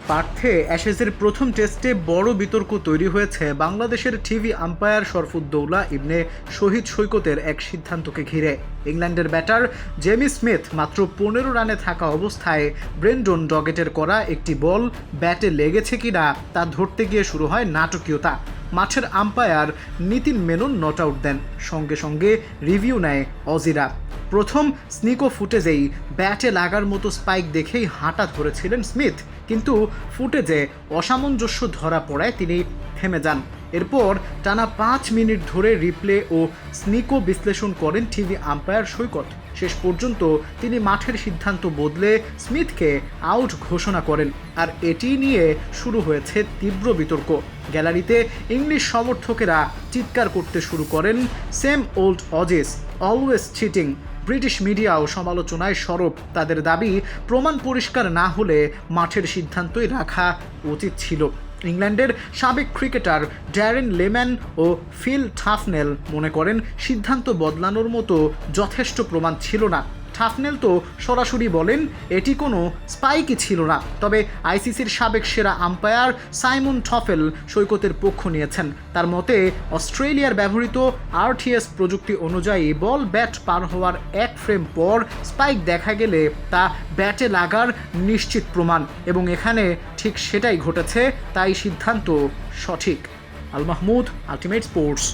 পার্থে অ্যাশেজের প্রথম টেস্টে বড় বিতর্ক তৈরি হয়েছে বাংলাদেশের টিভি আম্পায়ার শরফুদ্দৌলা ইবনে শহীদ সৈকতের এক সিদ্ধান্তকে ঘিরে। ইংল্যান্ডের ব্যাটার জেমি স্মিথ মাত্র 15 রানে থাকা অবস্থায় ব্রেন্ডন ডগেটের করা একটি বল ব্যাটে লেগেছে কিনা তা ধরতে গিয়ে শুরু হয় নাটকীয়তা। মাঠের umpire Nitin Menon not out দেন, সঙ্গে সঙ্গে রিভিউ নেয় অজিরা। প্রথম স্নিকো ফুটেজেই ব্যাটে লাগার মতো স্পাইক দেখেই হাঁটা ধরেছিলেন স্মিথ, কিন্তু ফুটেজে অসামঞ্জস্য ধরা পড়ায় তিনি থেমে যান। এরপর টানা 5 মিনিট ধরে রিপ্লে ও স্নিকো বিশ্লেষণ করেন টিভি আম্পায়ার সৈকত। শেষ পর্যন্ত তিনি মাঠের সিদ্ধান্ত বদলে স্মিথকে আউট ঘোষণা করেন, আর এটি নিয়ে শুরু হয়েছে তীব্র বিতর্ক। গ্যালারিতে ইংলিশ সমর্থকেরা চিৎকার করতে শুরু করেন, same old Aussies, always cheating. British মিডিয়াও সমালোচনায় সরব। তাদের দাবি, প্রমাণ পরিষ্কার না হলে মাঠের সিদ্ধান্তই রাখা উচিত ছিল। ইংল্যান্ডের সাবেক ক্রিকেটার ড্যারেন লেম্যান ও ফিল টাফনেল মনে করেন সিদ্ধান্ত বদলানোর মতো যথেষ্ট প্রমাণ ছিল না। টাফনেল তো সরাসরি বলেন এটি কোনো স্পাইকই ছিল না। তবে আইসিসির সাবেক সেরা আম্পায়ার সাইমন টফেল সৈকতের পক্ষ নিয়েছেন। তার মতে, অস্ট্রেলিয়ার ব্যবহৃত আরটিএস প্রযুক্তি অনুযায়ী বল ব্যাট পার হওয়ার 1 ফ্রেম পর স্পাইক দেখা গেলে তা ব্যাটে লাগার নিশ্চিত প্রমাণ, এবং এখানে ঠিক সেটাই ঘটেছে, তাই সিদ্ধান্ত সঠিক। Al Mahmud, ultimate sports.